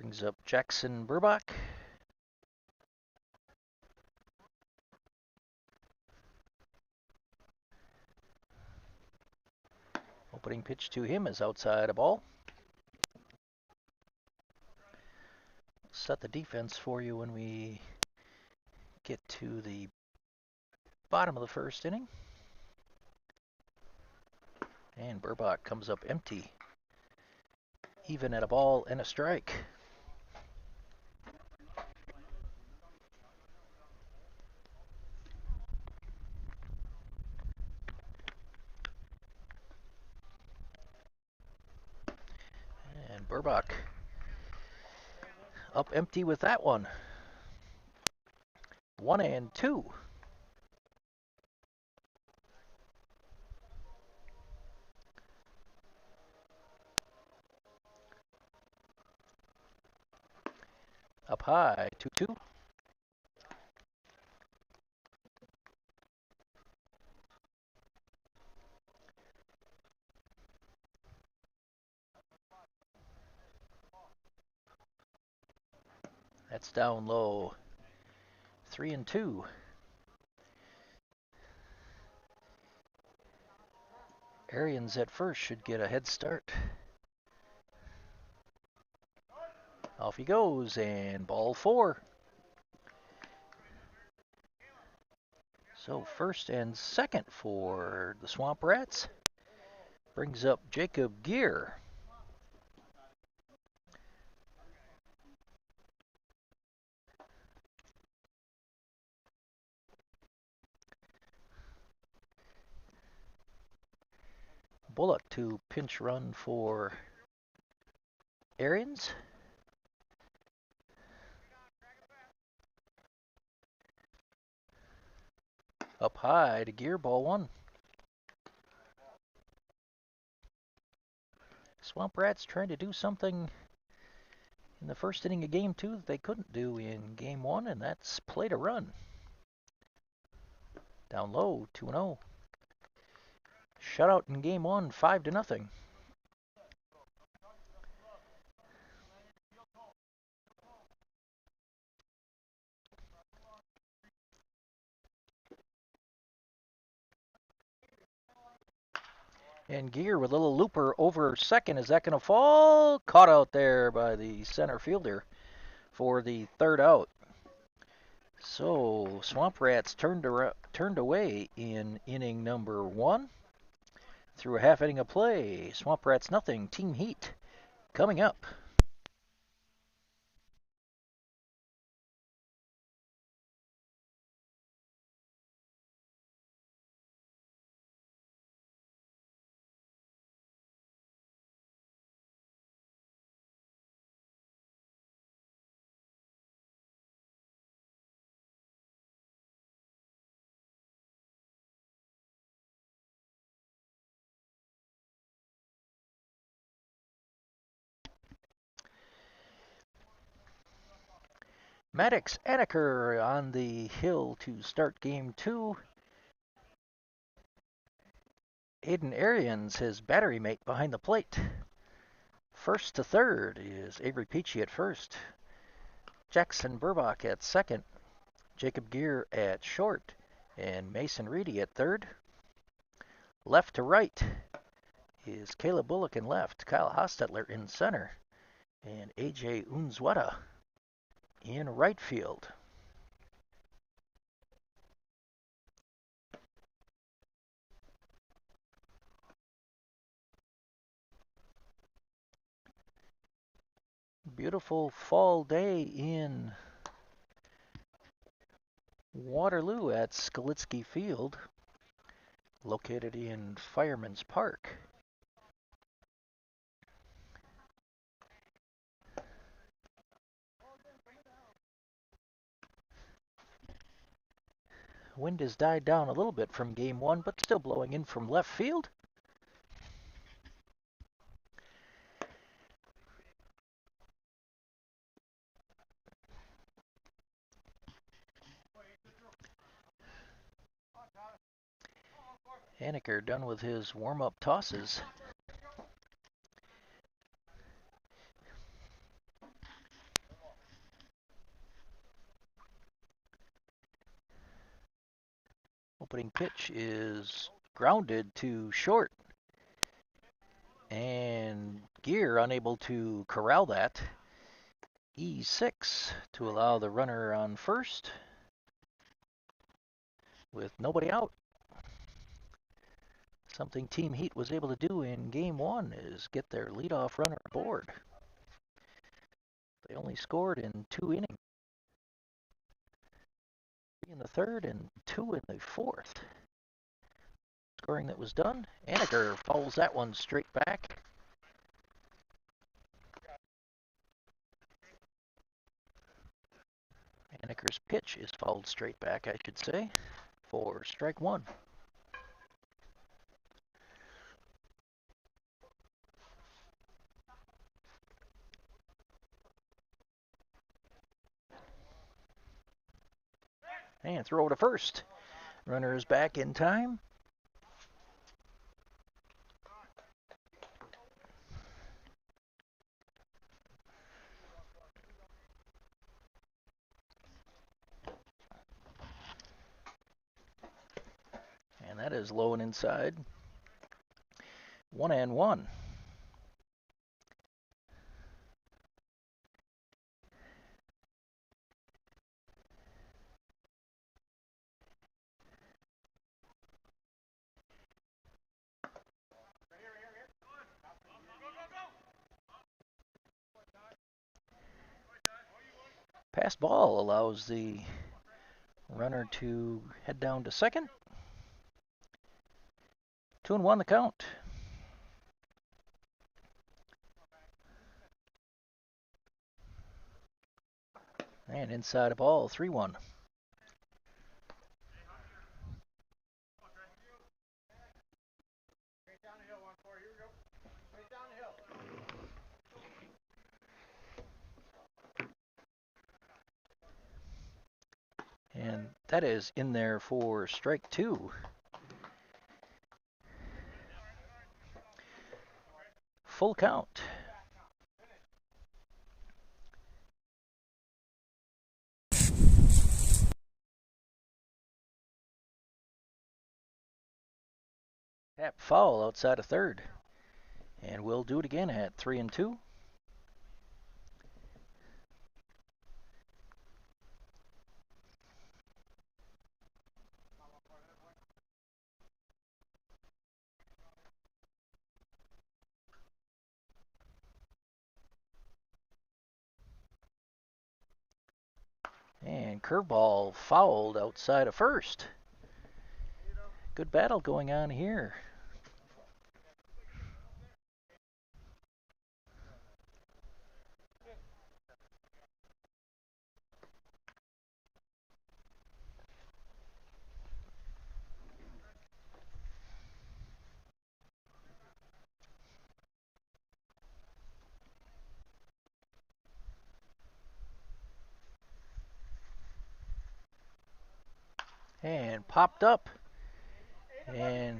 Brings up Jackson Burbach. Opening pitch to him is outside a ball. Set the defense for you when we get to the bottom of the first inning. And Burbach comes up empty, even at a ball and a strike. And Burbach up empty with that one. 1-2. Up high, 2-2. That's down low. 3-2. Arians at first should get a head start. Off he goes, and ball 4. So first and second for the Swamp Rats. Brings up Jacob Gear. Bullock to pinch run for Arians. Up high to Gear, ball 1. Swamp Rats trying to do something in the first inning of game 2 that they couldn't do in game 1, and that's play to run. Down low, 2-0. Shutout in game 1, 5-0. And Gear with a little looper over second. Is that going to fall? Caught out there by the center fielder for the third out. So Swamp Rats turned away in inning number 1. Through a half inning of play, Swamp Rats nothing, Team Heat coming up. Maddox Anneker on the hill to start game 2. Aiden Arians, his battery mate, behind the plate. First to third is Avery Peachy at first. Jackson Burbach at second. Jacob Gear at short. And Mason Reedy at third. Left to right is Caleb Bullock in left. Kyle Hostetler in center. And AJ Unzweta in right field. Beautiful fall day in Waterloo at Skalitsky Field, located in Fireman's Park. Wind has died down a little bit from game 1, but still blowing in from left field. Anneker done with his warm-up tosses. Opening pitch is grounded to short. And Gear unable to corral that. E6 to allow the runner on first with nobody out. Something Team Heat was able to do in Game 1 is get their leadoff runner aboard. They only scored in 2 innings. 3 in the third and 2 in the fourth. Scoring that was done. Anaker fouls that one straight back. Anaker's pitch is fouled straight back, I should say, for strike one. And throw to first. Runner is back in time. And that is low and inside. 1-1. Pass ball allows the runner to head down to second. 2-1 the count. And inside of ball, 3-1. And that is in there for strike two. Full count. Tap foul outside of third. And we'll do it again at 3-2. And curveball fouled outside of first. Good battle going on here. And popped up. And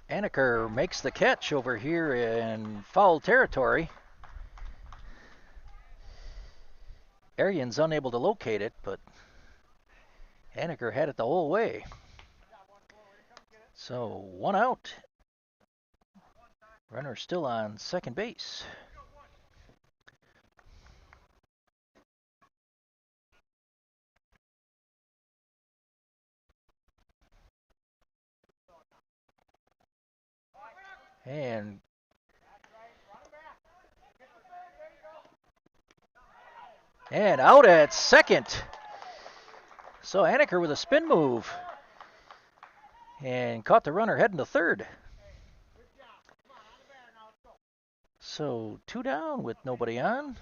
Anaker makes the catch over here in foul territory. Arians unable to locate it, but Anaker had it the whole way. So 1 out. Runner still on second base. And out at second. So Anaker with a spin move. And caught the runner heading to third. So 2 down with nobody on.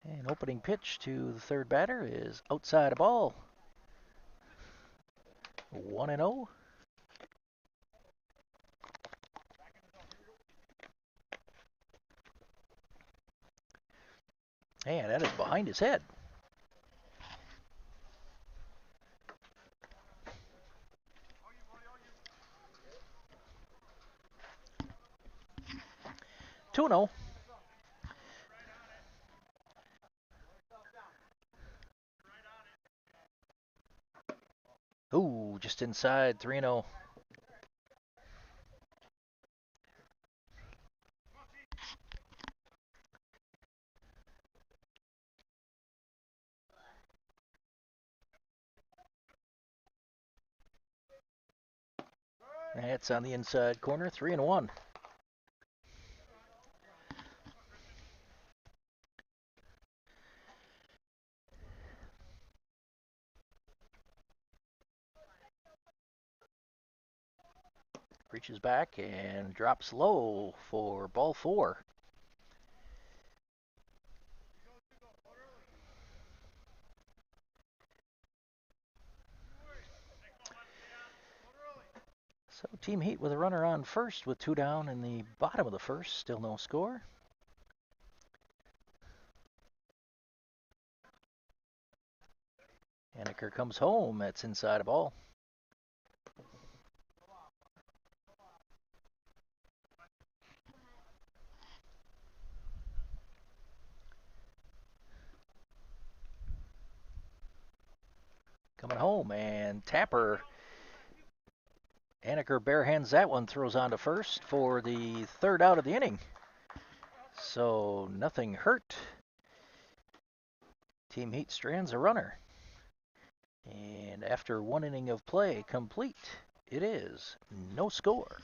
And opening pitch to the third batter is outside of ball. 1-0. And that is behind his head. 2-0. Ooh, just inside 3-0. That's on the inside corner, 3-1. Reaches back and drops low for ball 4. So Team Heat with a runner on first with 2 down in the bottom of the first. Still no score. Henniker comes home. That's inside a ball. Coming home, and Tapper. Henniker barehands that one, throws on to first for the 3rd out of the inning. So nothing hurt. Team Heat strands a runner. And after 1 inning of play complete, it is no score.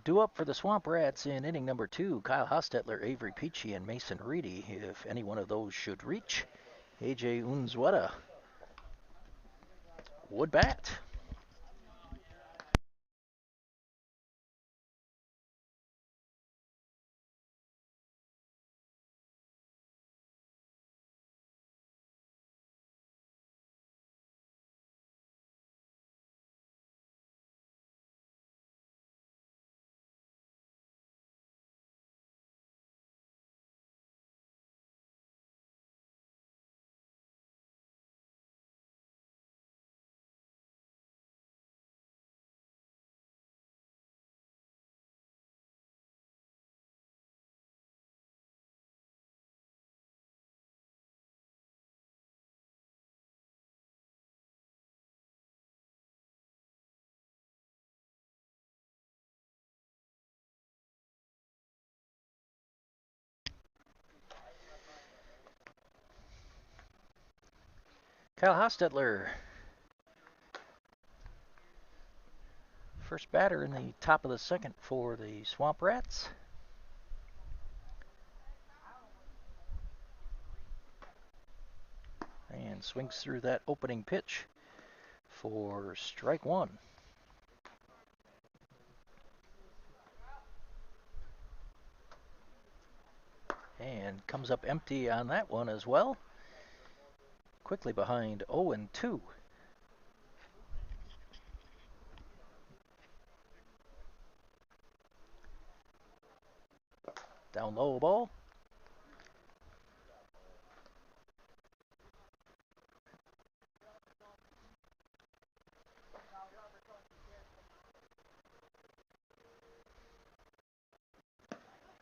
Due up for the Swamp Rats in inning number 2, Kyle Hostetler, Avery Peachy, and Mason Reedy. If any one of those should reach, AJ Unzueta would bat. Kyle Hostetler, first batter in the top of the 2nd for the Swamp Rats. And swings through that opening pitch for strike 1. And comes up empty on that one as well. Quickly behind 0-2. Down low ball.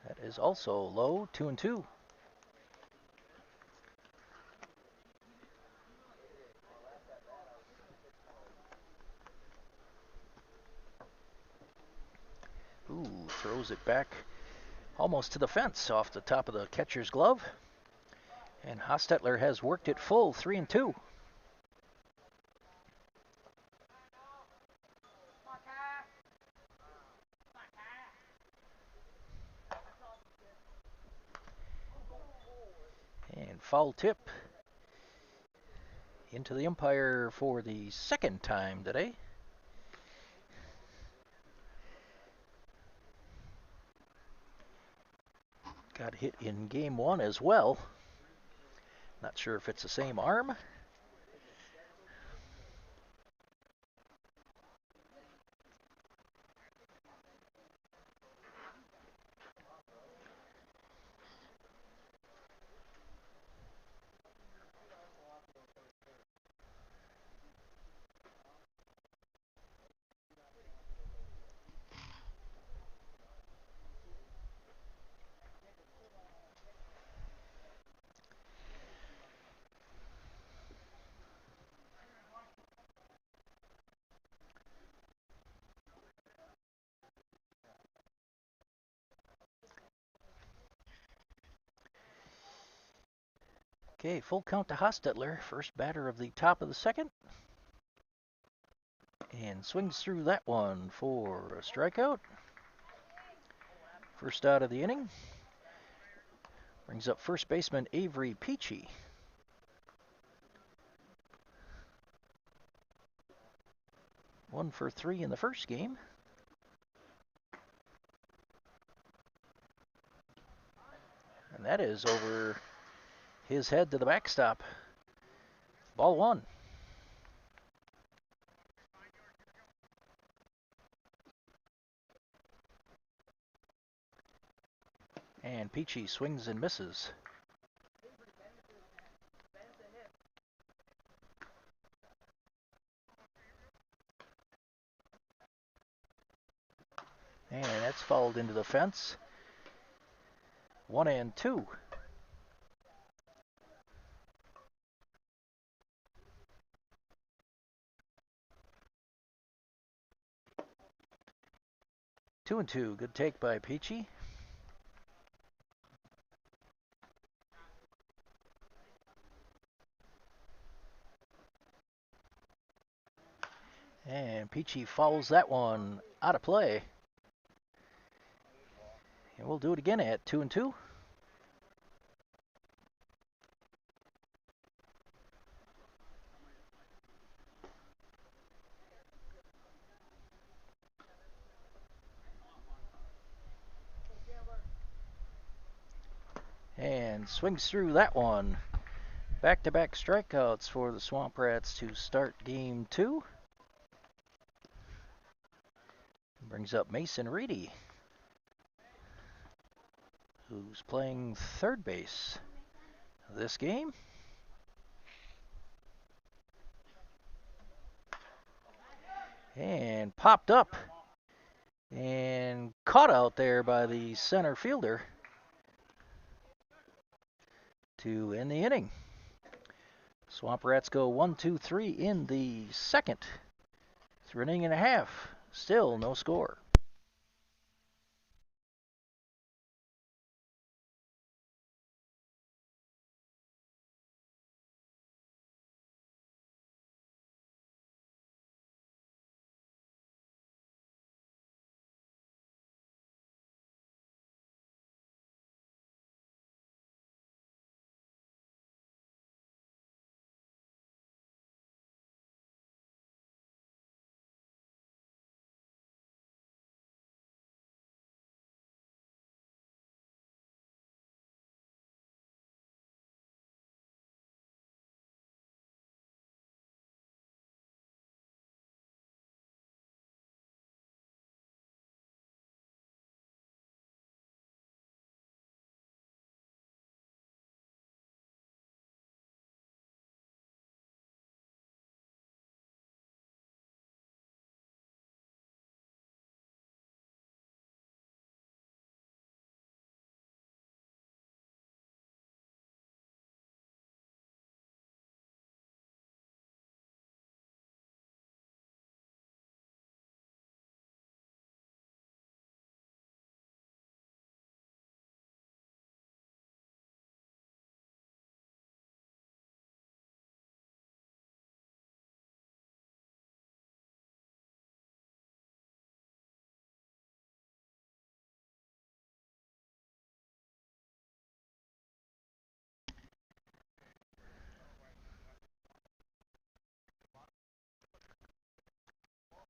That is also low, 2-2. Ooh, throws it back almost to the fence off the top of the catcher's glove. And Hostetler has worked it full, 3-2. And foul tip into the umpire for the 2nd time today. got hit in game 1 as well. Not sure if it's the same arm. Okay, full count to Hostetler, first batter of the top of the second. And swings through that one for a strikeout. First out of the inning. Brings up first baseman Avery Peachy. One for 3 in the first game. And that is over his head to the backstop. Ball 1. And Peachy swings and misses. And that's fouled into the fence. 1-2. Two and two. Good take by Peachy. And Peachy fouls that one out of play. And we'll do it again at 2-2. And swings through that one. Back-to-back strikeouts for the Swamp Rats to start game 2. Brings up Mason Reedy, who's playing third base this game. And popped up and caught out there by the center fielder to end the inning. Swamp Rats go 1-2-3 in the second. Through an inning and a half. Still no score.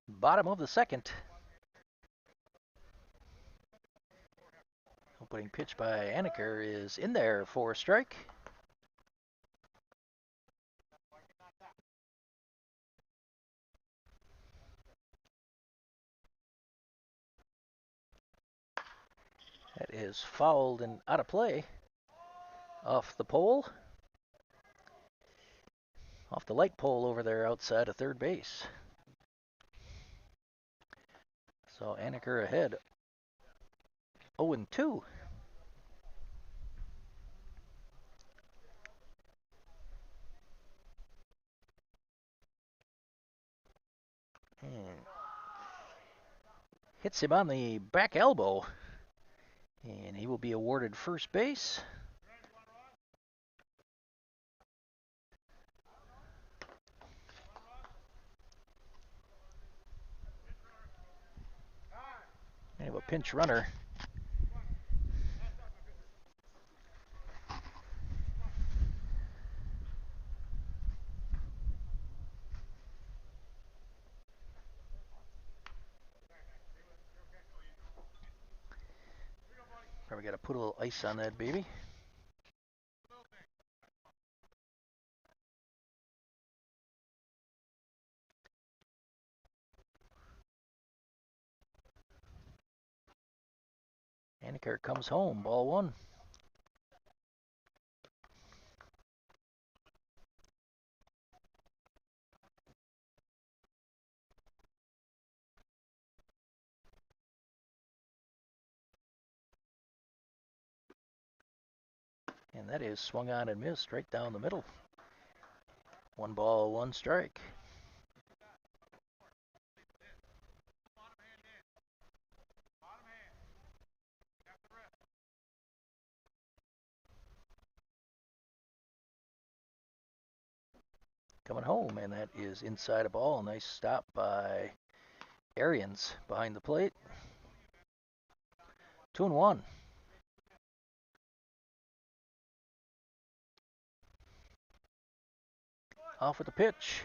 Bottom of the second. Opening pitch by Anaker is in there for a strike. That is fouled and out of play. Off the pole. Off the light pole over there outside of third base. So Anaker ahead. 0-2. And hits him on the back elbow. And he will be awarded first base. We have a pinch runner. Probably got to put a little ice on that baby. Anaker comes home, ball one. And that is swung on and missed right down the middle. 1 ball, 1 strike. Coming home, and that is inside a ball. Nice stop by Arians behind the plate. 2-1. Off with the pitch.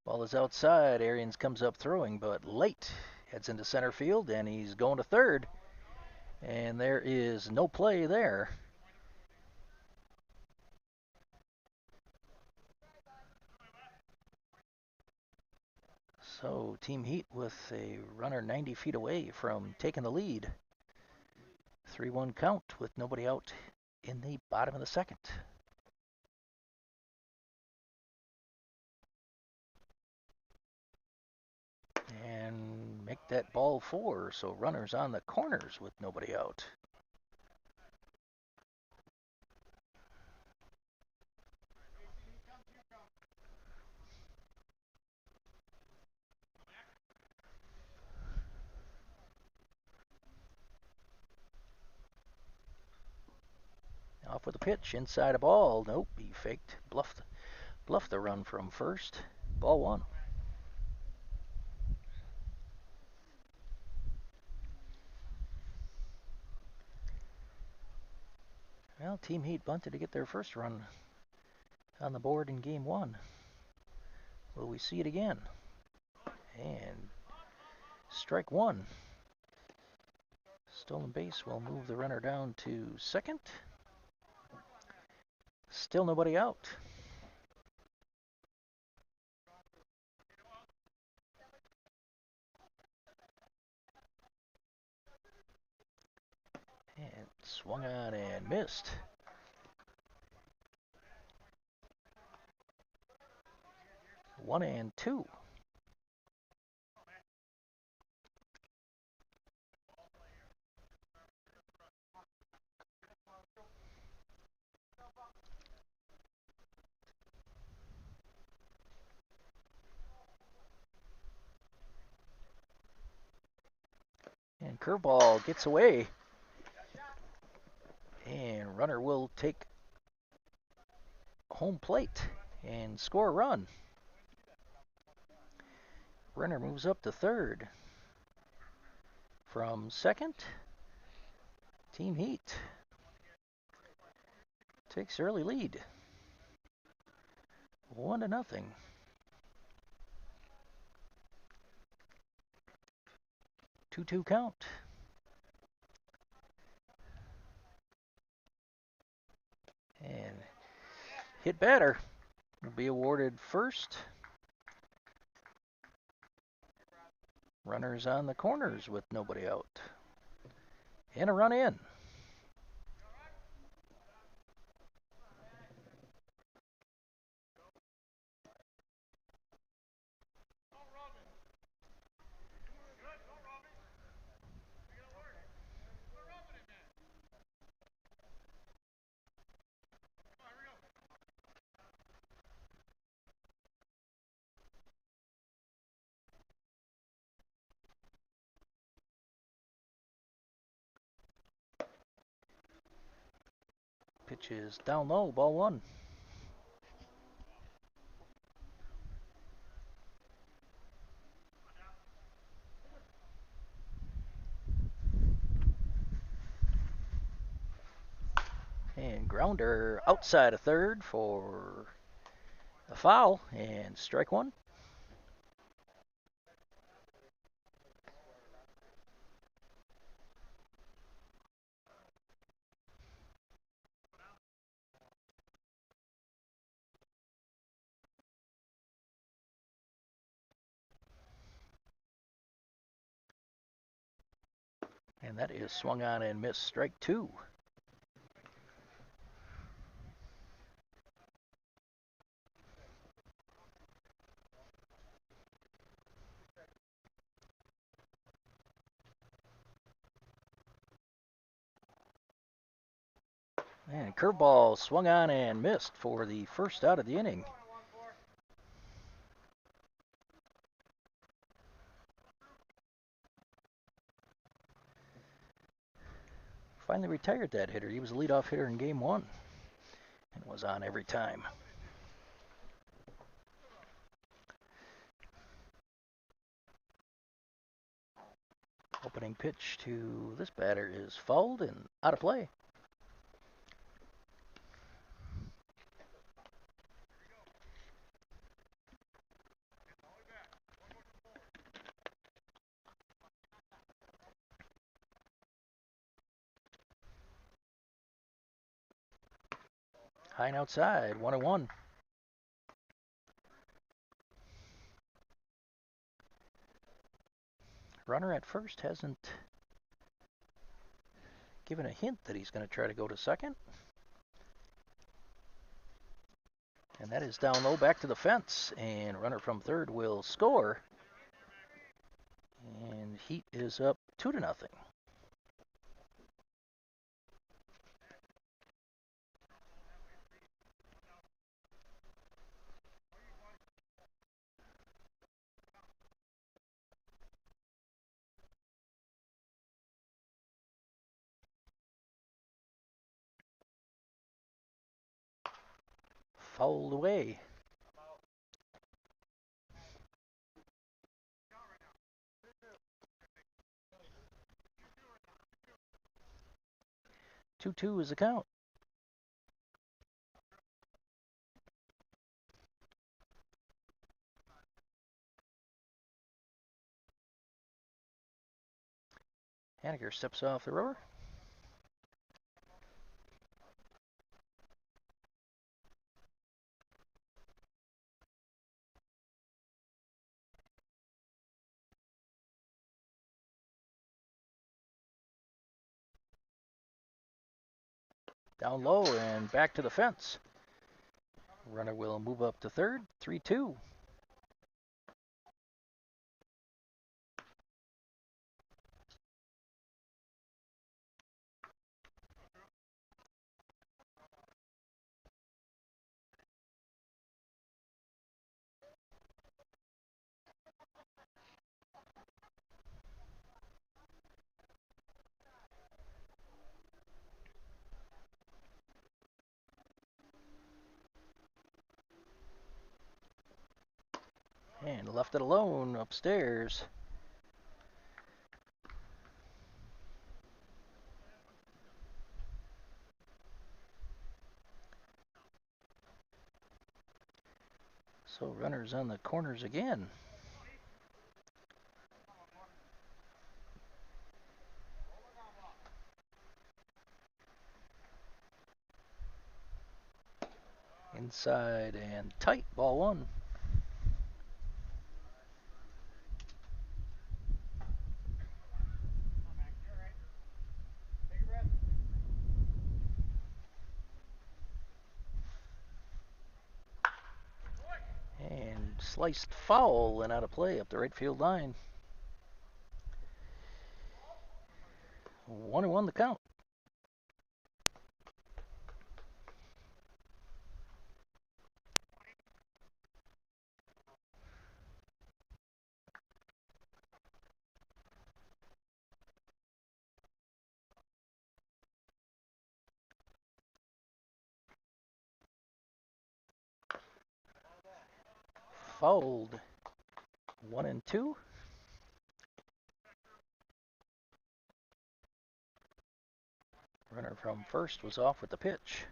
Ball is outside. Arians comes up throwing, but late. Heads into center field, and he's going to third. And there is no play there. So Team Heat with a runner 90 feet away from taking the lead. 3-1 count with nobody out in the bottom of the second. And make that ball 4, so runners on the corners with nobody out. Off with a pitch, inside a ball. Nope, he faked, bluffed the run from first. Ball 1. Well, Team Heat bunted to get their first run on the board in game 1. Will we see it again? And strike 1. Stolen base will move the runner down to second. Still nobody out. And swung on and missed. One and two. And curveball gets away. And runner will take home plate and score a run. Runner moves up to third. From second, Team Heat takes early lead. 1-0. 2-2 count. And hit batter will be awarded first. Runners on the corners with nobody out. And a run in. Pitch is down low, ball one. And grounder outside of third for a foul and strike one. And that is swung on and missed, strike two. And curveball swung on and missed for the first out of the inning. Finally retired that hitter. He was a leadoff hitter in game one and was on every time. Opening pitch to this batter is fouled and out of play. High and outside, 1-1. Runner at first hasn't given a hint that he's going to try to go to second. And that is down low, back to the fence. And runner from third will score. And Heat is up 2-0. Fouled away. Two is the count. Haniger steps off the rower. Down low and back to the fence. Runner will move up to third, 3-2. And left it alone upstairs. So runners on the corners again. Inside and tight, ball one. And sliced foul and out of play up the right field line. 1-1 the count. Fouled. 1-2. Runner from first was off with the pitch.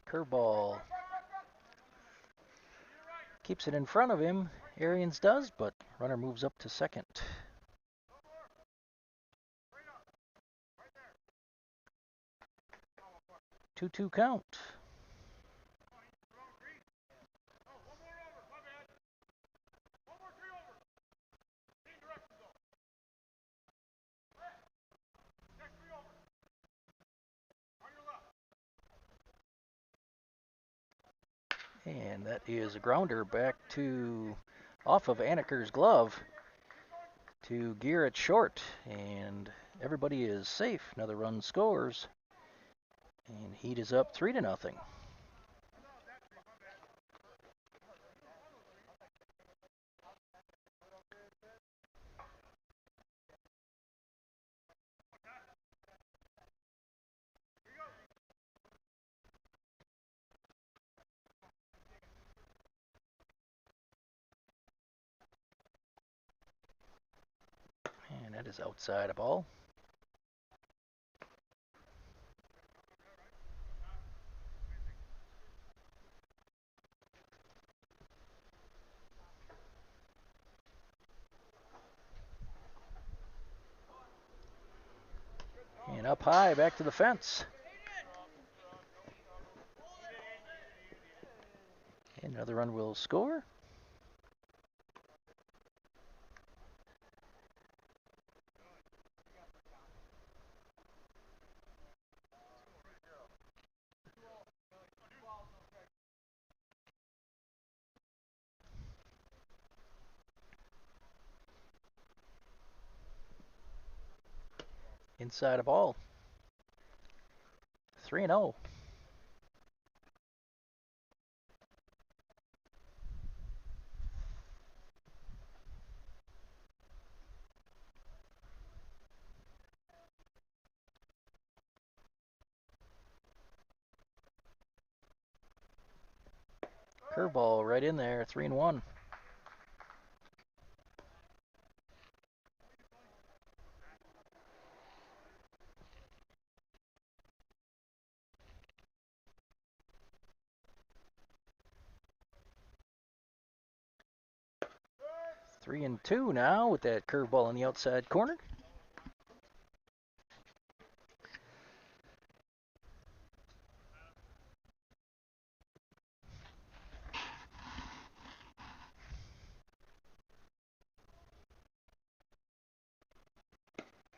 Curveball. Keeps it in front of him. Arians does, but runner moves up to second. 2-2 count. And that is a grounder back to off of Aniker's glove to Gear at short. And everybody is safe. Another run scores. And Heat is up 3-0. And that is outside a ball. And up high, back to the fence. And another run will score. Inside a ball. 3-0. Curveball right in there, 3-1. Three and two now with that curveball in the outside corner.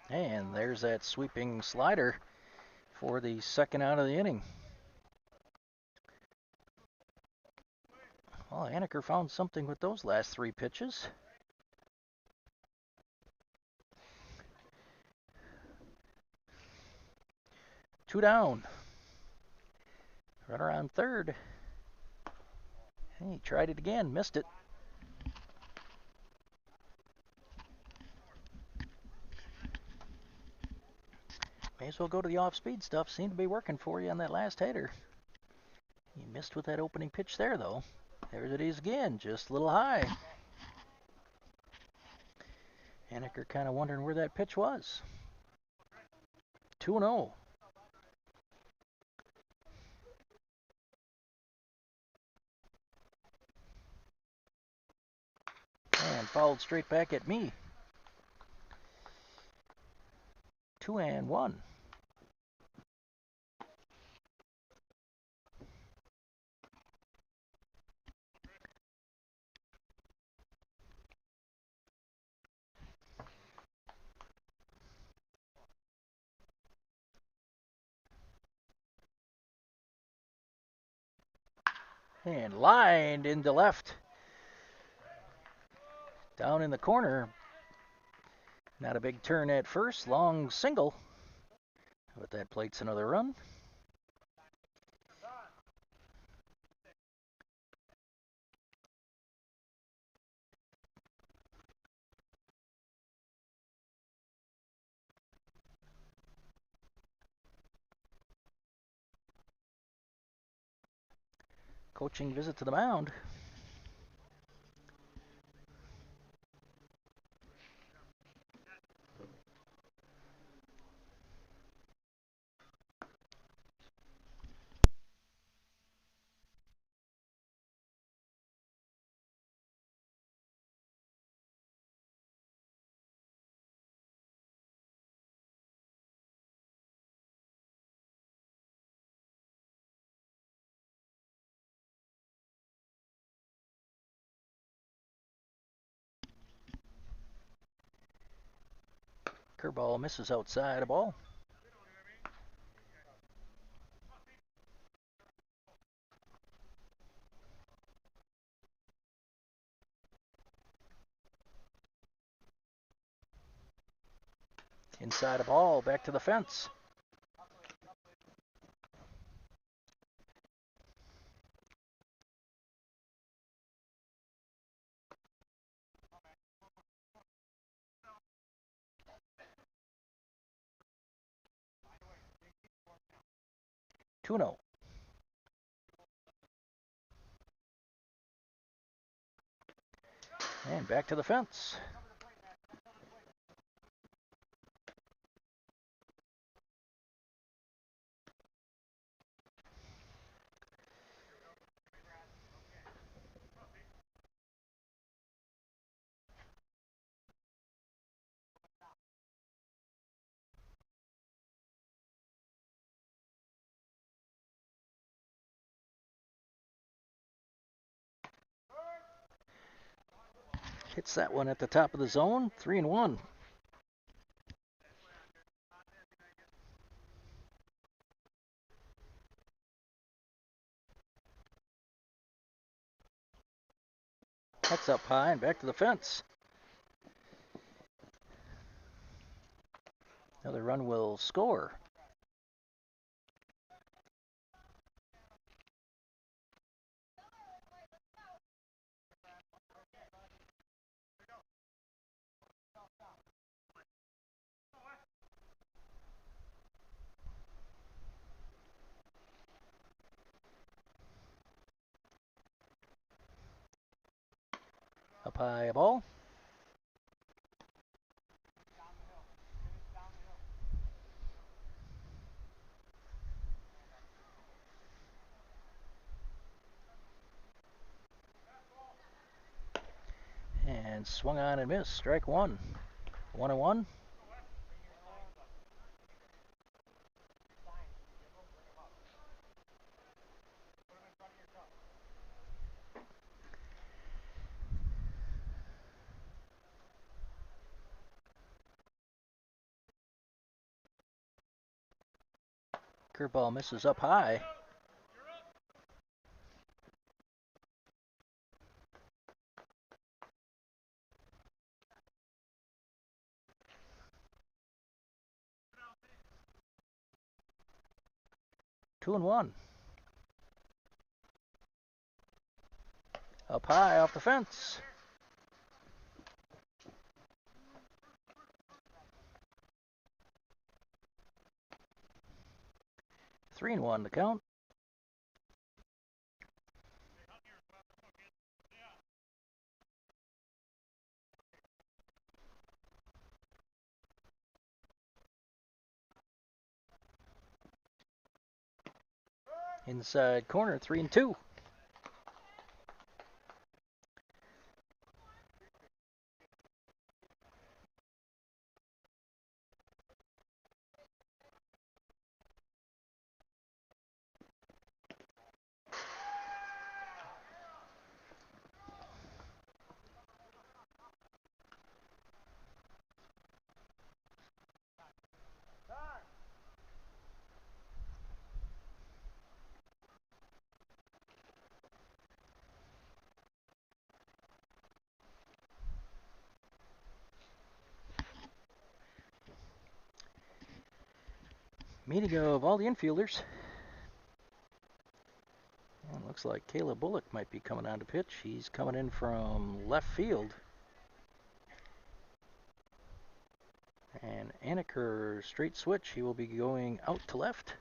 And there's that sweeping slider for the second out of the inning. Well, Aniker found something with those last three pitches. Two down. Runner on third. He tried it again, missed it. May as well go to the off-speed stuff. Seemed to be working for you on that last hitter. He missed with that opening pitch there, though. There it is again, just a little high. Aniker kind of wondering where that pitch was. 2-0. and fouled straight back at me. 2-1. And lined into left. Down in the corner. Not a big turn at first. Long single. But that plates another run. Coaching visit to the mound. Curveball misses outside a ball. Inside a ball, back to the fence. Tuno. And back to the fence. Hits that one at the top of the zone. 3-1. That's up high and back to the fence. Another run will score. Up high a ball. And swung on and missed. Strike one. 1-1. Curveball misses up high. Two and one. Up high off the fence. Three and one to count. Inside corner, 3-2. Meeting of all the infielders. And looks like Caleb Bullock might be coming on to pitch. He's coming in from left field. And Anaker straight switch. He will be going out to left.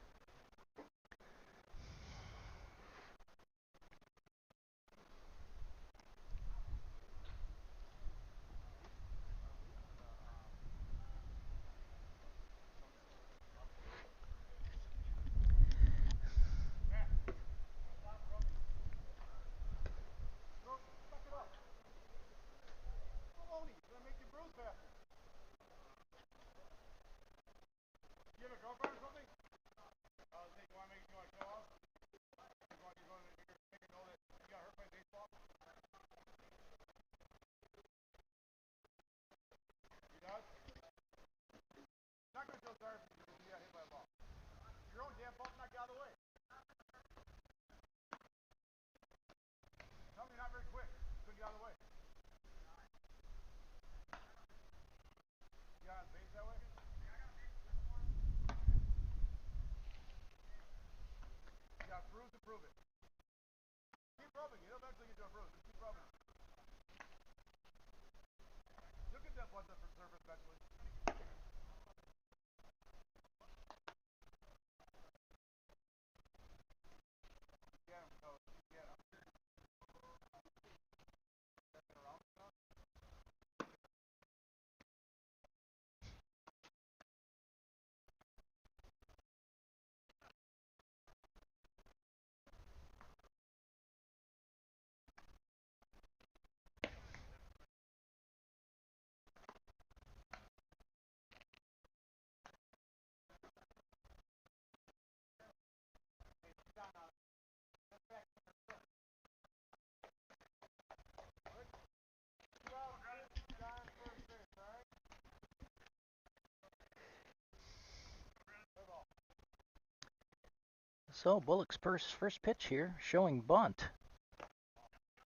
So Bullock's first pitch here, showing bunt.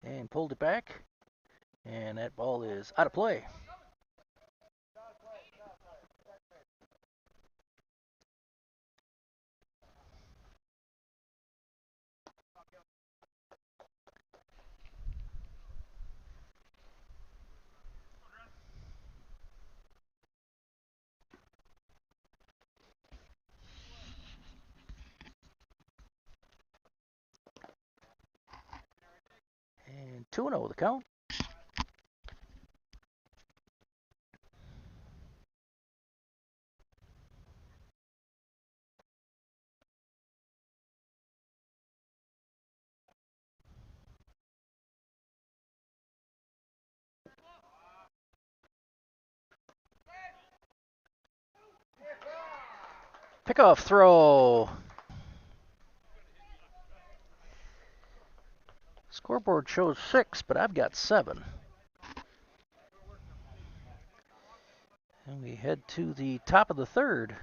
And pulled it back. And that ball is out of play. And 2-0 the count. Pickoff throw. Scoreboard shows 6, but I've got 7. And we head to the top of the third.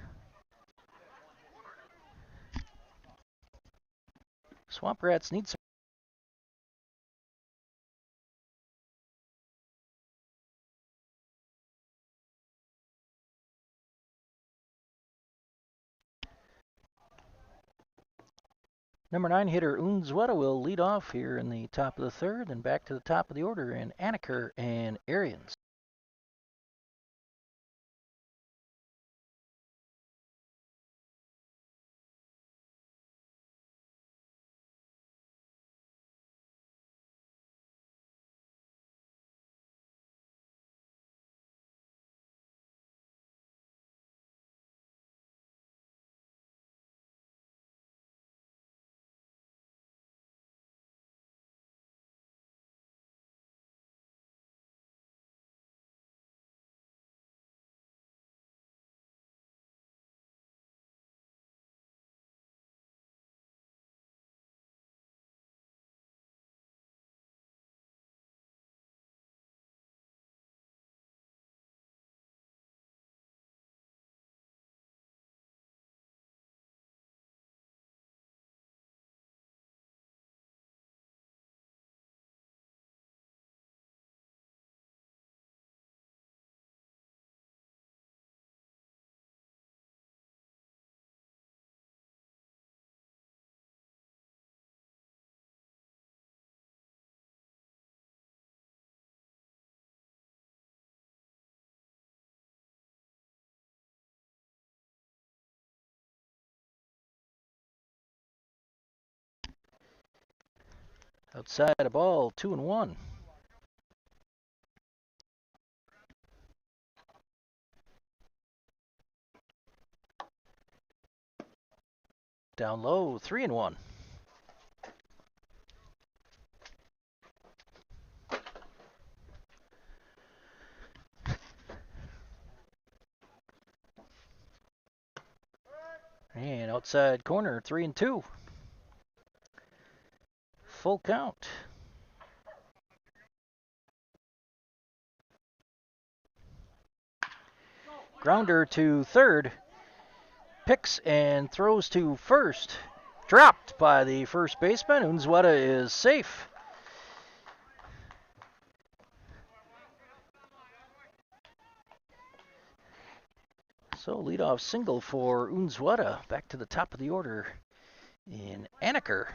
Swamp Rats need some. Number 9 hitter Unzueta will lead off here in the top of the third, and back to the top of the order in Anaker and Arians. Outside the ball, 2-1. Down low, 3-1. And outside corner, 3-2. Full count. Grounder to third. Picks and throws to first. Dropped by the first baseman. Unzueta is safe. So leadoff single for Unzueta. Back to the top of the order in Anaker.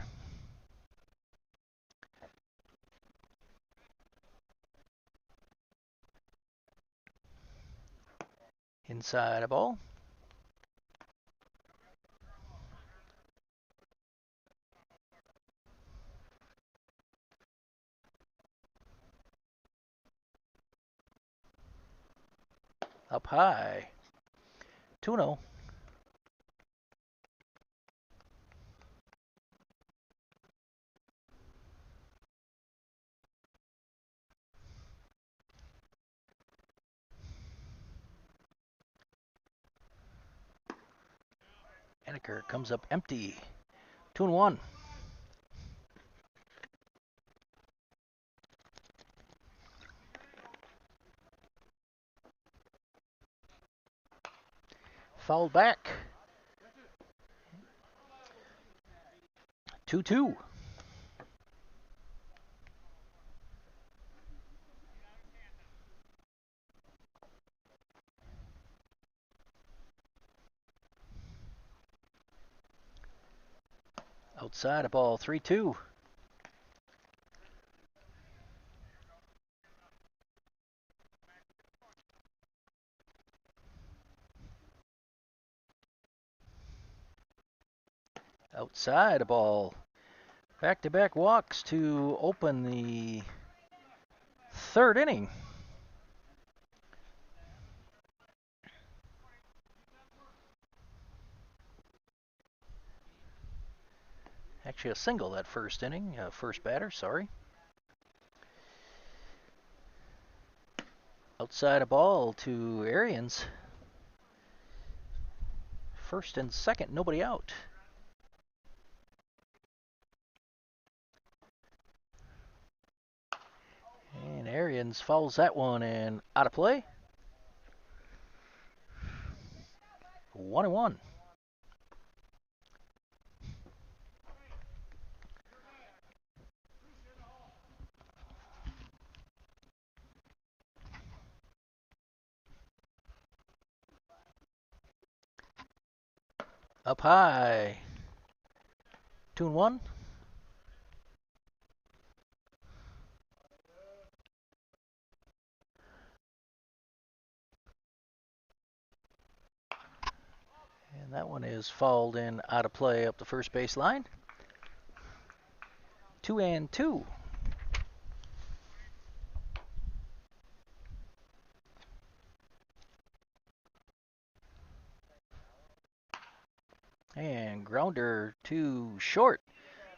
Inside a ball. Up high. 2-0. Anaker comes up empty. 2-1. Fouled back. 2-2. Outside a ball, 3-2. Outside a ball. Back-to-back walks to open the third inning. Actually, a single that first inning, first batter, sorry. Outside a ball to Arians. First and second, nobody out. And Arians fouls that one and out of play. 1-1. Up high. 2-1. And that one is fouled in out of play up the first base line. 2-2. And grounder to short.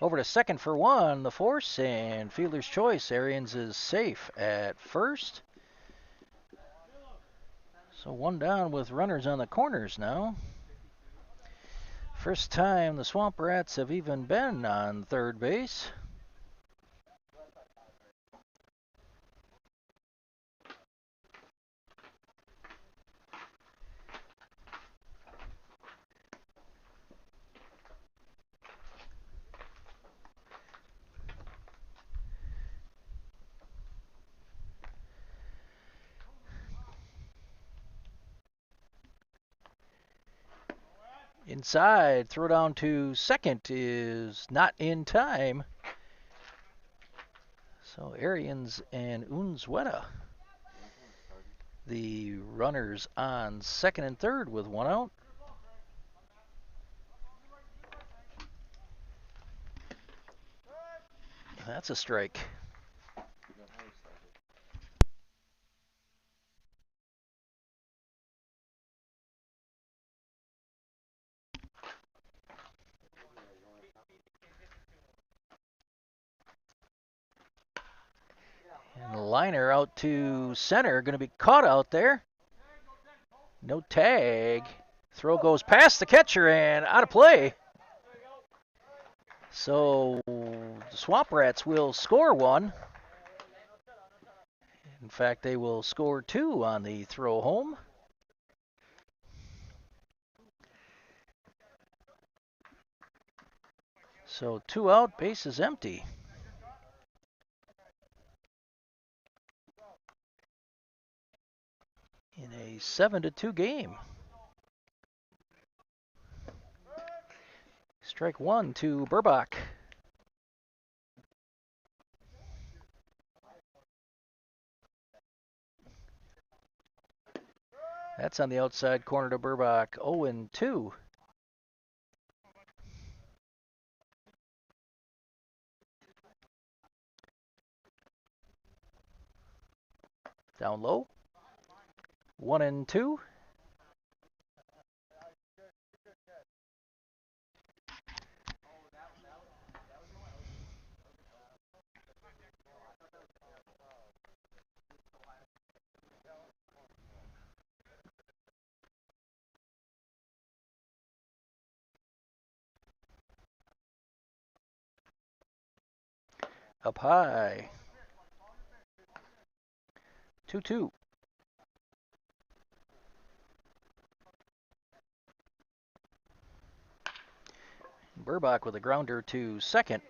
Over to second for one, the force, and fielder's choice. Arians is safe at first. So one down with runners on the corners now. First time the Swamp Rats have even been on third base. Inside, throw down to second is not in time. So Arians and Unzueta, the runners on second and third with one out. That's a strike. And the liner out to center, going to be caught out there. No tag. Throw goes past the catcher and out of play. So the Swamp Rats will score one. In fact, they will score two on the throw home. So 2 out, base is empty. In a 7-2 game. Strike one to Burbach. That's on the outside corner to Burbach. 0-2. Down low. 1-2. Up high. 2-2. Burbach with a grounder to second.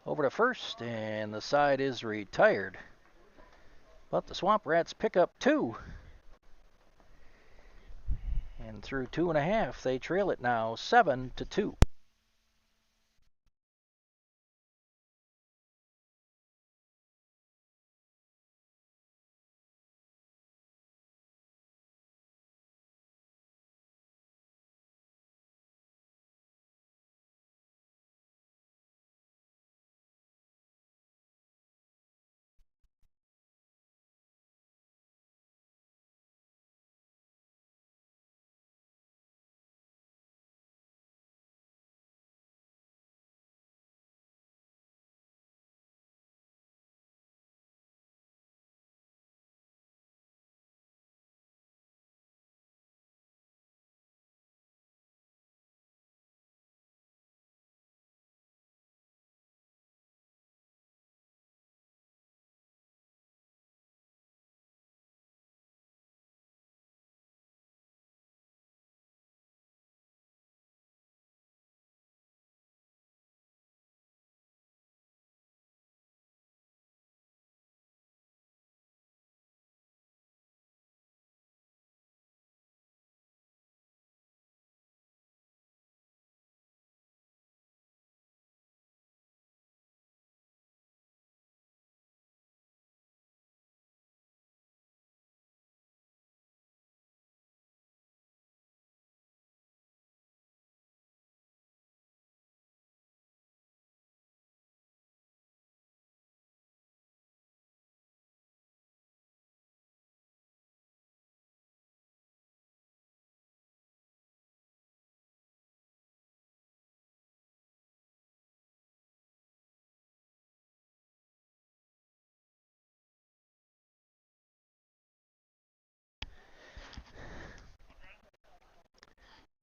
Over to first, and the side is retired. But the Swamp Rats pick up 2. And through 2.5, they trail it now 7-2.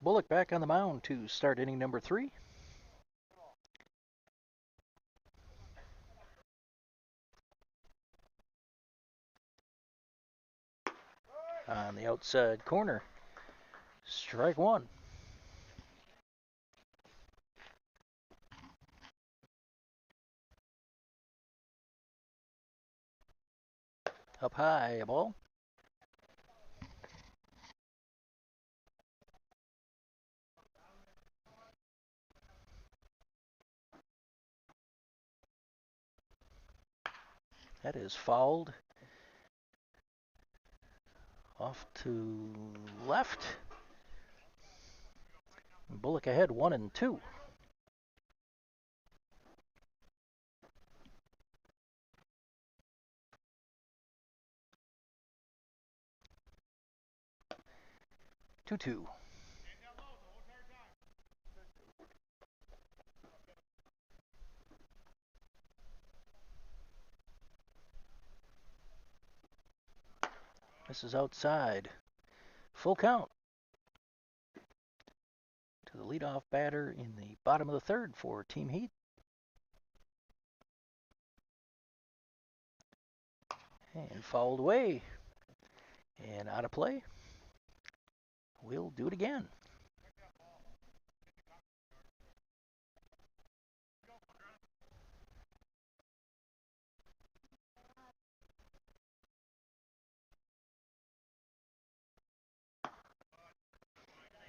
Bullock back on the mound to start inning number 3. On the outside corner. Strike one. Up high, a ball. That is fouled. Off to left. Bullock ahead 1-2. 2-2. This is outside. Full count to the leadoff batter in the bottom of the third for Team Heat. And fouled away. And out of play. We'll do it again.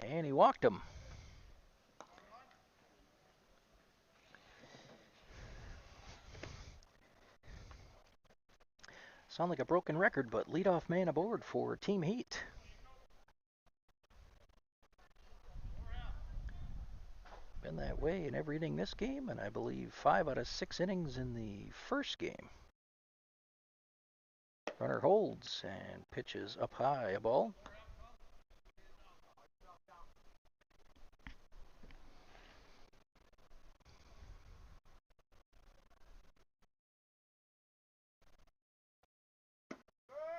And he walked him. Sound like a broken record, but leadoff man aboard for Team Heat. Been that way in every inning this game, and I believe 5 out of 6 innings in the first game. Runner holds and pitches up high, a ball.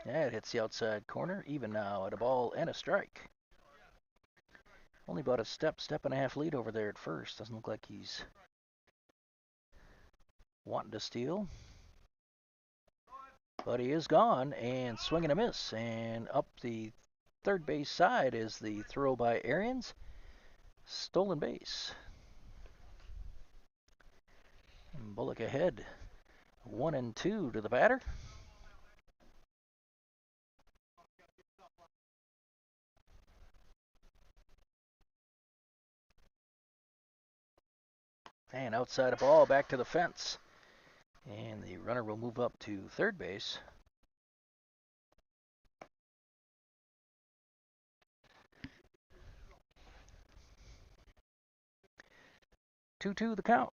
Yeah, it hits the outside corner, even now at a ball and a strike. Only about a step and a half lead over there at first. Doesn't look like he's wanting to steal. But he is gone, and swing and a miss. And up the third base side is the throw by Arians. Stolen base. And Bullock ahead. 1-2 to the batter. And outside a ball, back to the fence. And the runner will move up to third base. Two the count.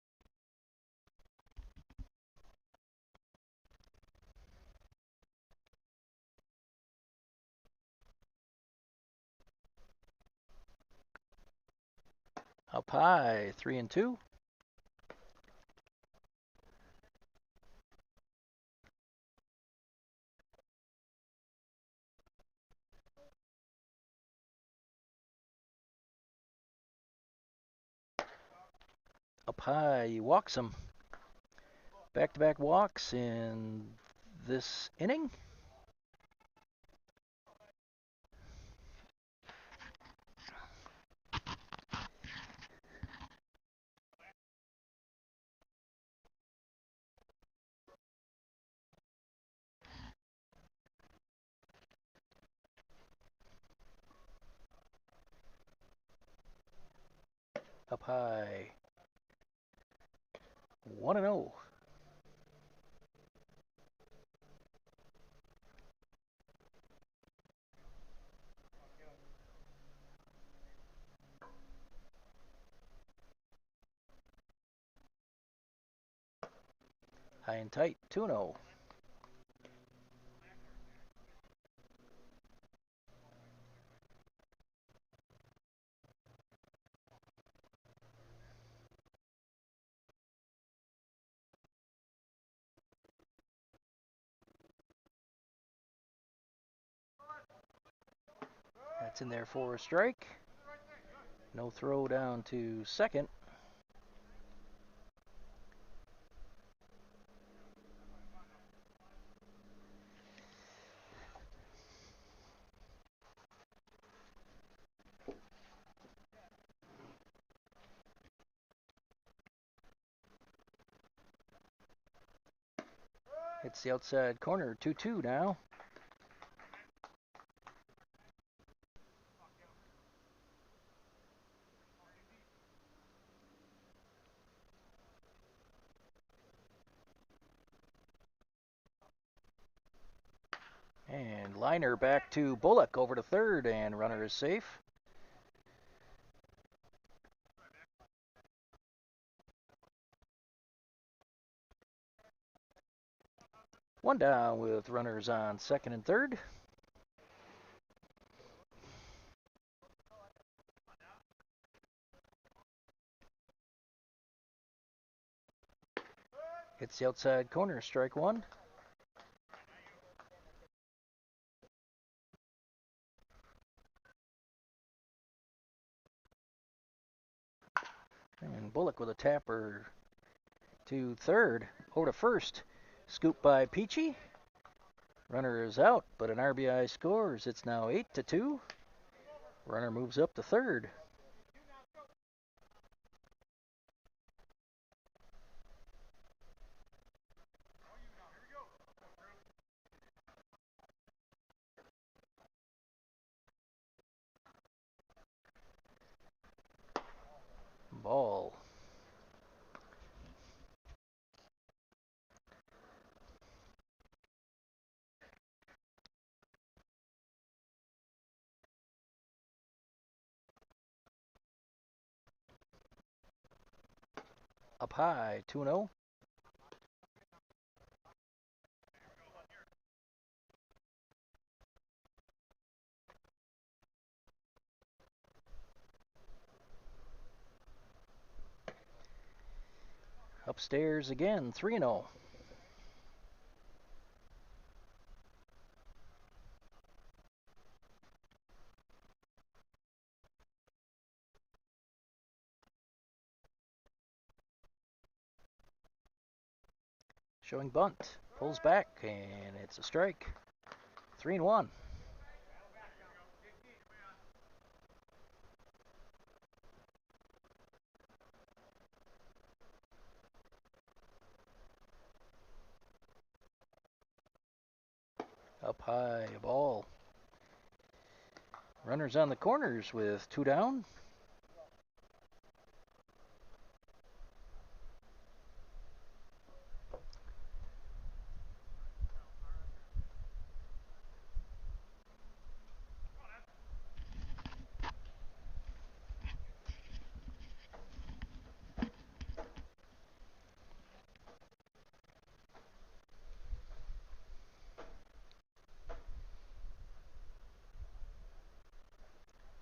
Up high, 3-2. Up high, he walks him. Back-to-back walks in this inning. Up high. 1-0. High and tight, 2-0. That's in there for a strike. No throw down to second. It's the outside corner, 2-2 now. And liner back to Bullock over to third, and runner is safe. One down with runners on second and third. Hits the outside corner, strike one. And Bullock with a tapper to third. Over to first. Scoop by Peachy. Runner is out, but an RBI scores. It's now 8-2. Runner moves up to third. Ball. Up high, 2-0. Upstairs again, 3-0. Showing bunt. Pulls back, and it's a strike. 3-1. Up high, a ball. Runners on the corners with 2 down.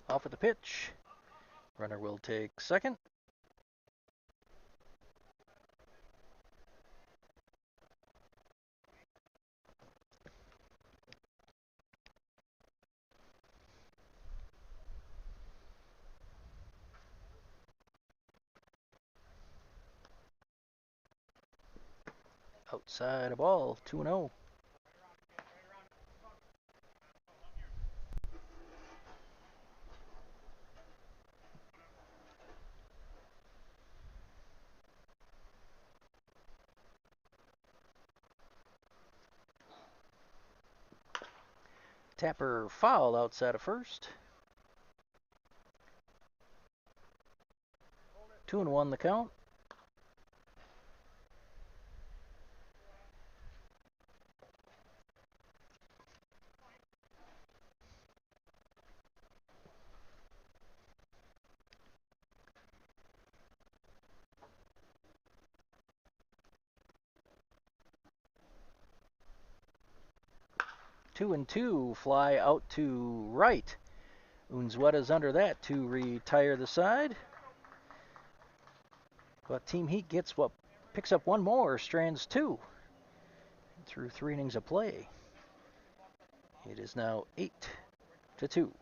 Off at the pitch. Runner will take second. Outside a ball, 2-0. Tapper foul outside of first. 2-1 the count. Two and two, fly out to right. Unzueta's under that to retire the side. But Team Heat picks up one more, strands 2 through 3 innings of play. It is now 8-2.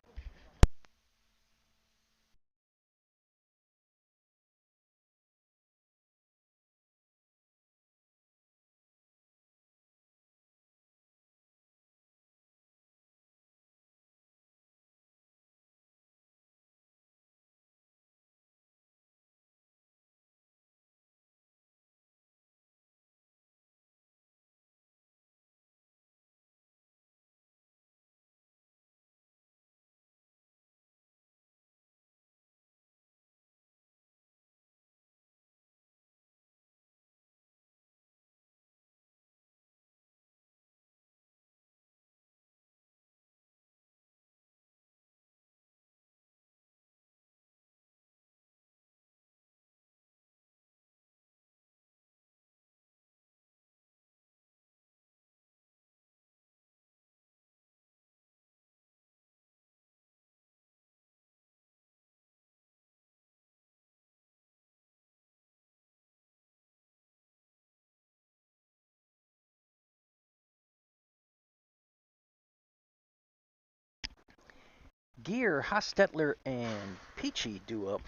Gear, Hostetler, and Peachy due up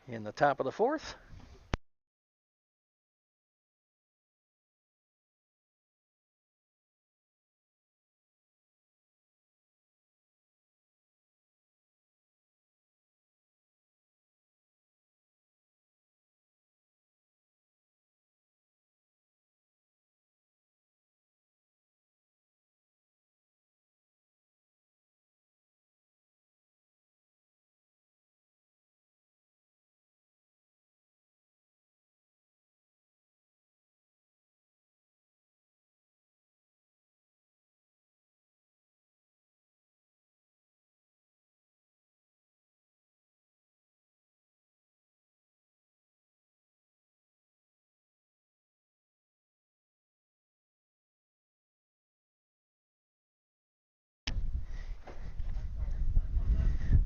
in the top of the fourth.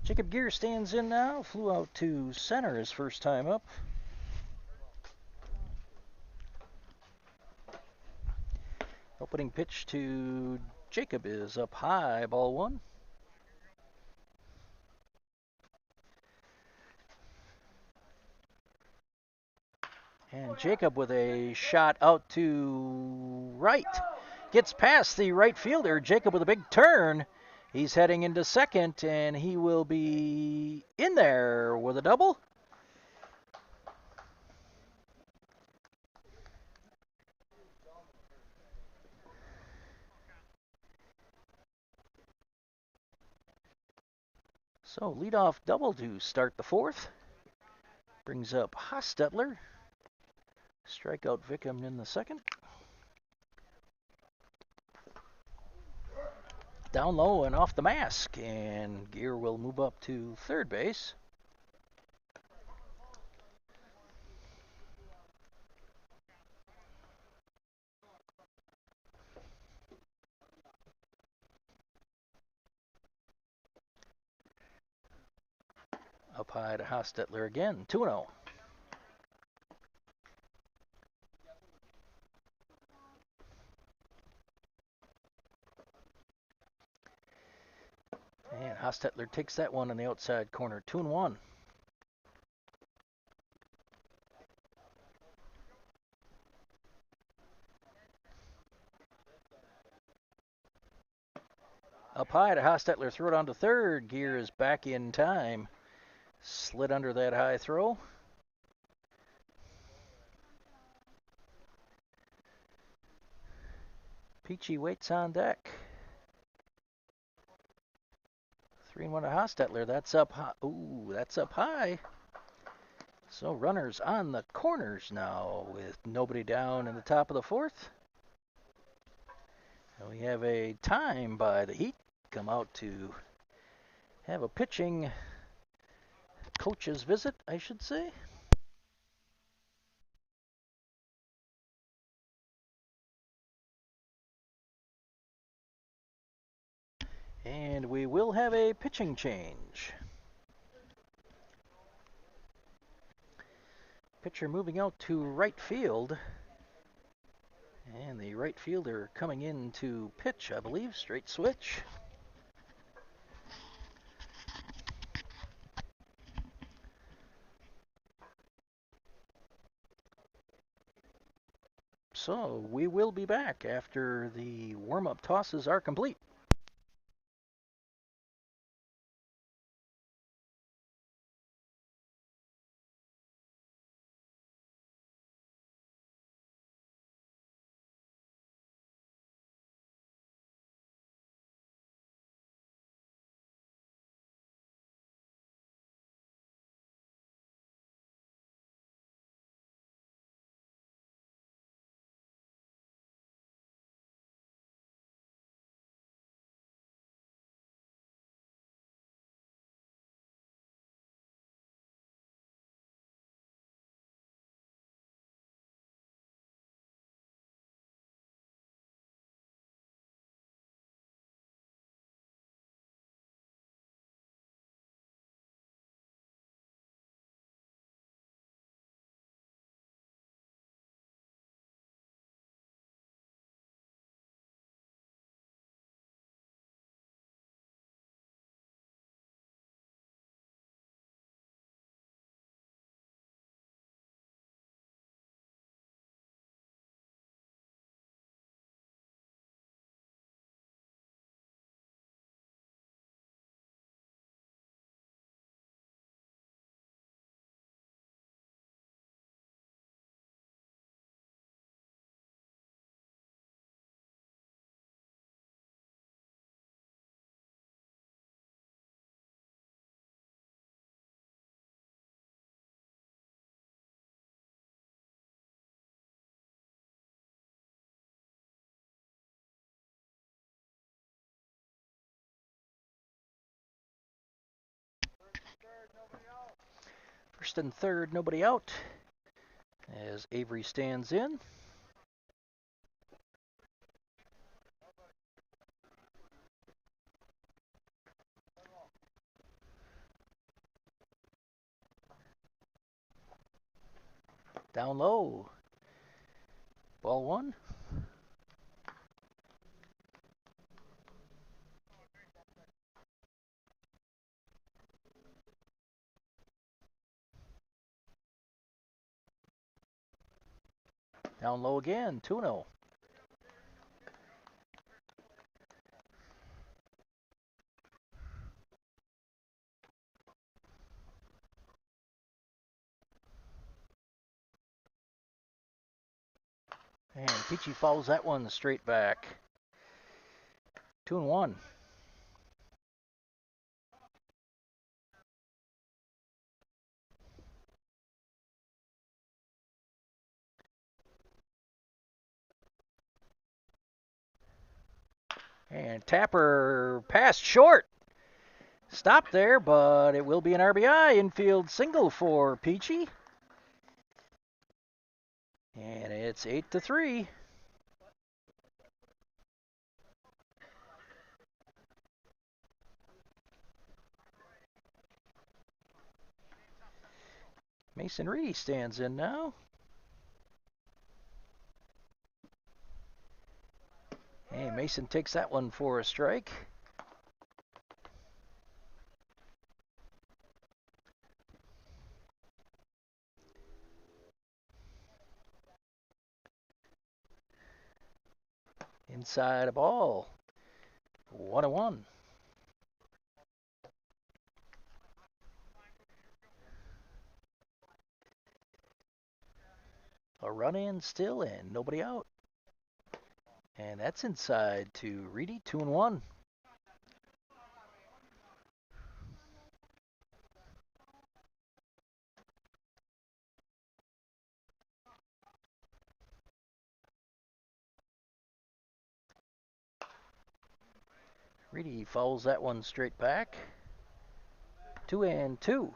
Jacob Gear stands in now. Flew out to center his first time up. Opening pitch to Jacob is up high, ball one. And Jacob with a shot out to right. Gets past the right fielder. Jacob with a big turn. He's heading into second, and he will be in there with a double. So leadoff double to start the fourth. Brings up Hostetler. Strikeout Vickham in the second. Down low and off the mask, and Gear will move up to third base. Up high to Hostetler again, 2-0. And Hostetler takes that one on the outside corner, 2-1. Up high to Hostetler, throw it on to third. Gear is back in time. Slid under that high throw. Peachy waits on deck. 3-1 to Hostetler. That's up high. Ooh, that's up high. So runners on the corners now with nobody down in the top of the fourth. And we have a time by the Heat. Come out to have a pitching coach's visit, I should say. And we will have a pitching change. Pitcher moving out to right field. And the right fielder coming in to pitch, I believe. Straight switch. So we will be back after the warm-up tosses are complete. first and third, nobody out. As Avery stands in. Down low. Ball one. Down low again, 2-0. And Peachy fouls that one straight back. 2-1. And Tapper passed short. Stopped there, but it will be an RBI infield single for Peachy. And it's 8-3. Mason Reedy stands in now. Hey, Mason takes that one for a strike. Inside a ball. 1-1. A run in still and nobody out. And that's inside to Reedy, 2-1. Reedy fouls that one straight back. 2-2.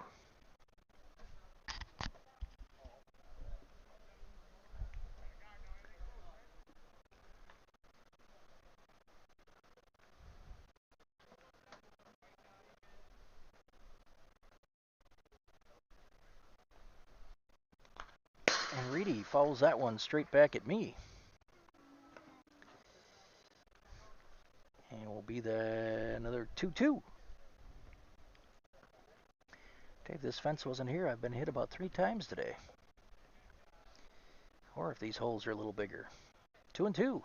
And Reedy fouls that one straight back at me. And will be another 2-2. Dave, this fence wasn't here. I've been hit about 3 times today. Or if these holes are a little bigger. 2-2.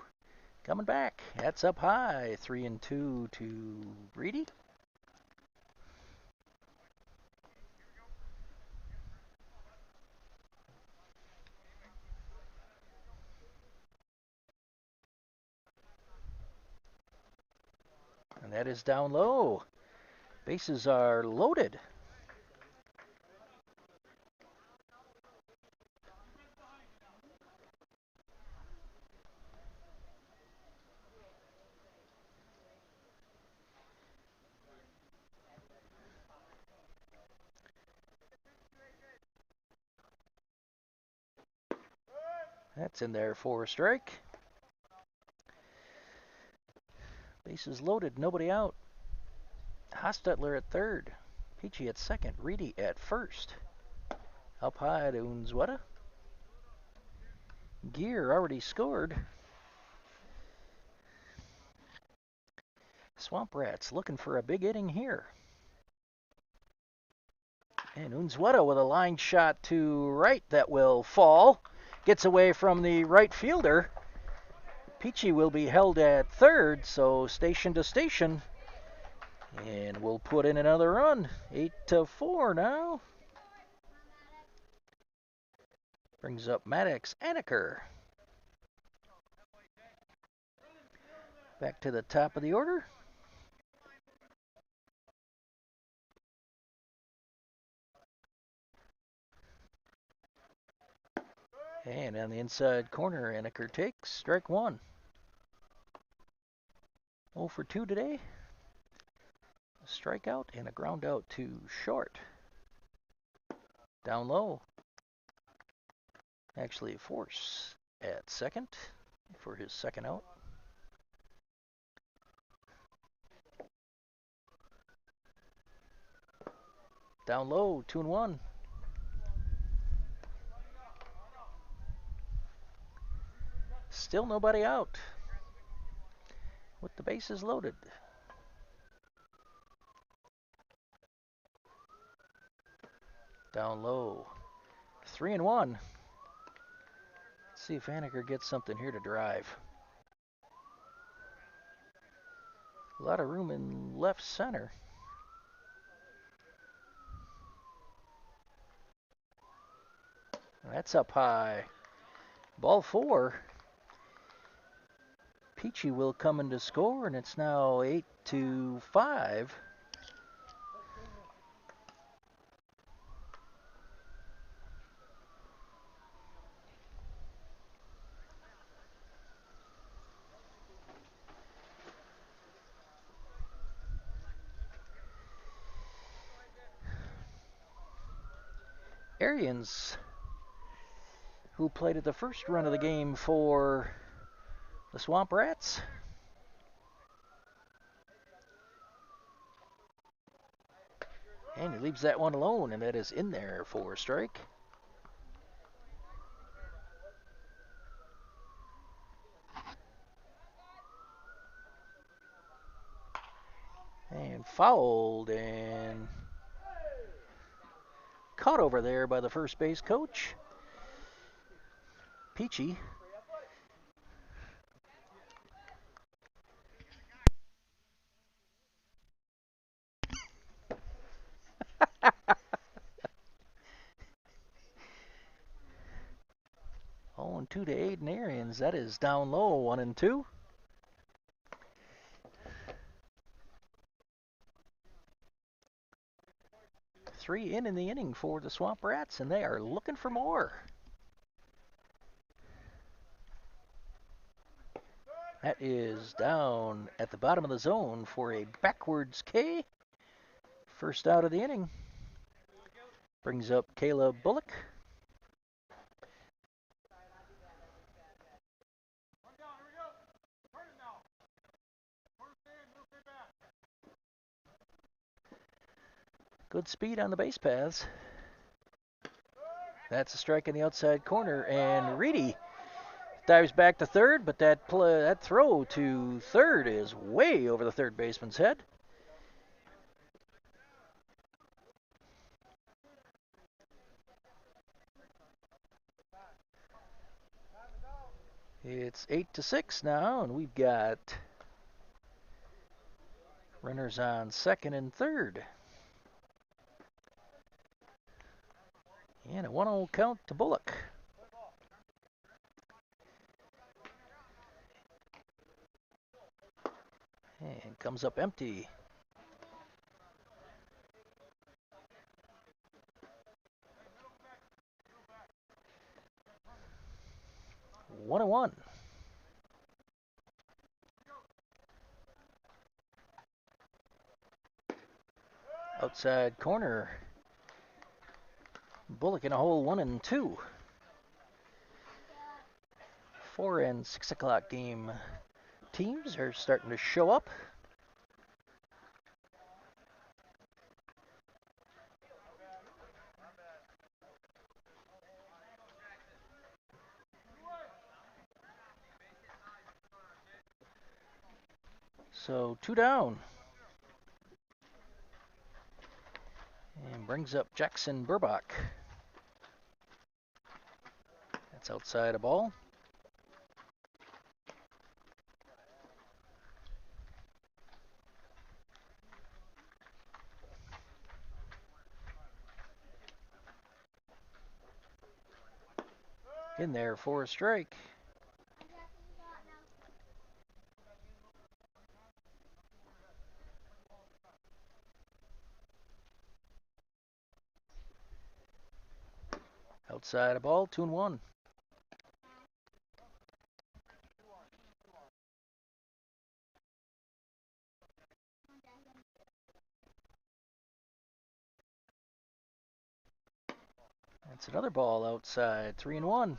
Coming back. That's up high. 3-2 to Reedy. And that is down low. Bases are loaded. That's in there for a strike. Bases loaded, nobody out. Hostetler at third. Peachy at second. Reedy at first. Up high to Unzueta. Gear already scored. Swamp Rats looking for a big inning here. And Unzueta with a line shot to right that will fall. Gets away from the right fielder. Peachy will be held at third, so station to station. And we'll put in another run. 8-4 now. Brings up Maddox Anaker. Back to the top of the order. And on the inside corner, Anaker takes strike one. 0 for 2 today. A strikeout and a ground out to short. Down low. Actually, Force at second for his second out. Down low, 2-1. Still nobody out. With the bases loaded. Down low, 3-1. Let's see if Haniger gets something here to drive. A lot of room in left center. That's up high. Ball 4. Peachy will come in to score, and it's now 8-5. Arians, who played at the first run of the game for the Swamp Rats. And he leaves that one alone, and that is in there for a strike. And fouled and caught over there by the first base coach. Peachy. Oh, and 2 to Aiden Arians. That is down low, 1-2. Three in the inning for the Swamp Rats, and they are looking for more. That is down at the bottom of the zone for a backwards K. First out of the inning. Brings up Caleb Bullock. Good speed on the base paths. That's a strike in the outside corner, and Reedy dives back to third, but that throw to third is way over the third baseman's head. It's 8-6 now, and we've got runners on second and third. And a 1-0 count to Bullock. And comes up empty. One and one. Outside corner. Bullock in a hole, 1-2. 4 and 6 o'clock game teams are starting to show up. So 2 down. And brings up Jackson Burbach. That's outside a ball. In there for a strike. Outside a ball, 2-1. That's another ball outside. 3-1.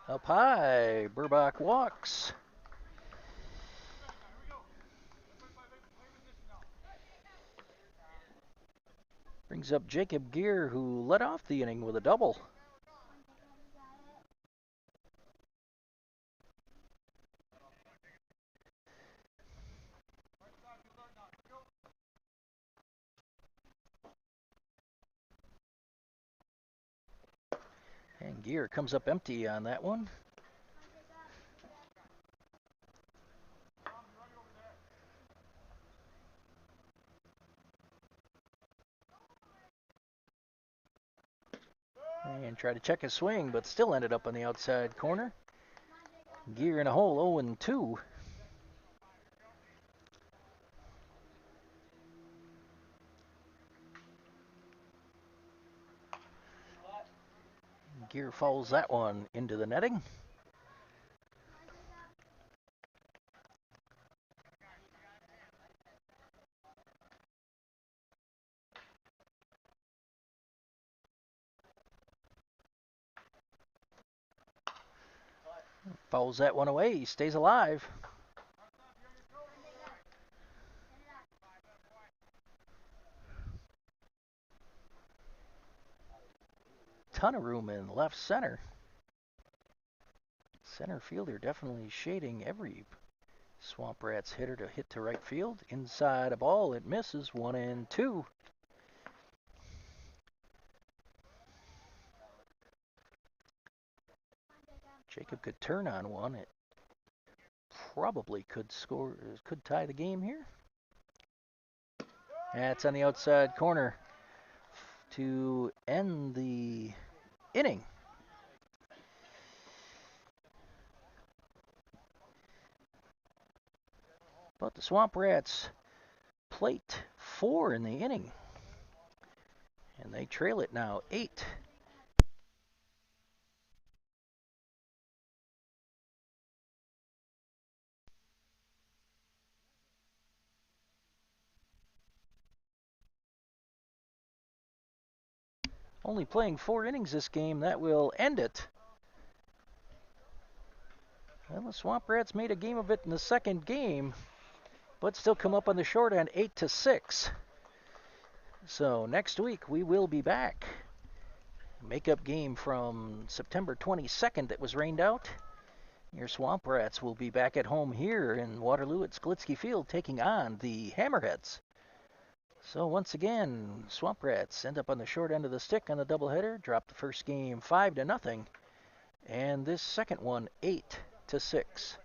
Up high, Burbach walks. Brings up Jacob Gear, who led off the inning with a double. And Gear comes up empty on that one. And tried to check his swing, but still ended up on the outside corner. Gear in a hole, 0-2. Gear fouls that one into the netting. Fouls that one away. He stays alive. Ton of room in left center. Center fielder definitely shading every Swamp Rats hitter to hit to right field. Inside a ball, it misses. 1-2. Jacob could turn on one. It probably could tie the game here. That's on the outside corner to end the inning. But the Swamp Rats plate 4 in the inning. And they trail it now 8. Only playing 4 innings this game, that will end it. Well, the Swamp Rats made a game of it in the second game, but still come up on the short end 8-6. So next week we will be back. Makeup game from September 22nd that was rained out. Your Swamp Rats will be back at home here in Waterloo at Sklitsky Field taking on the Hammerheads. So once again, Swamp Rats end up on the short end of the stick on the doubleheader, drop the first game 5-0, and this second one 8-6.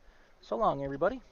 So long, everybody.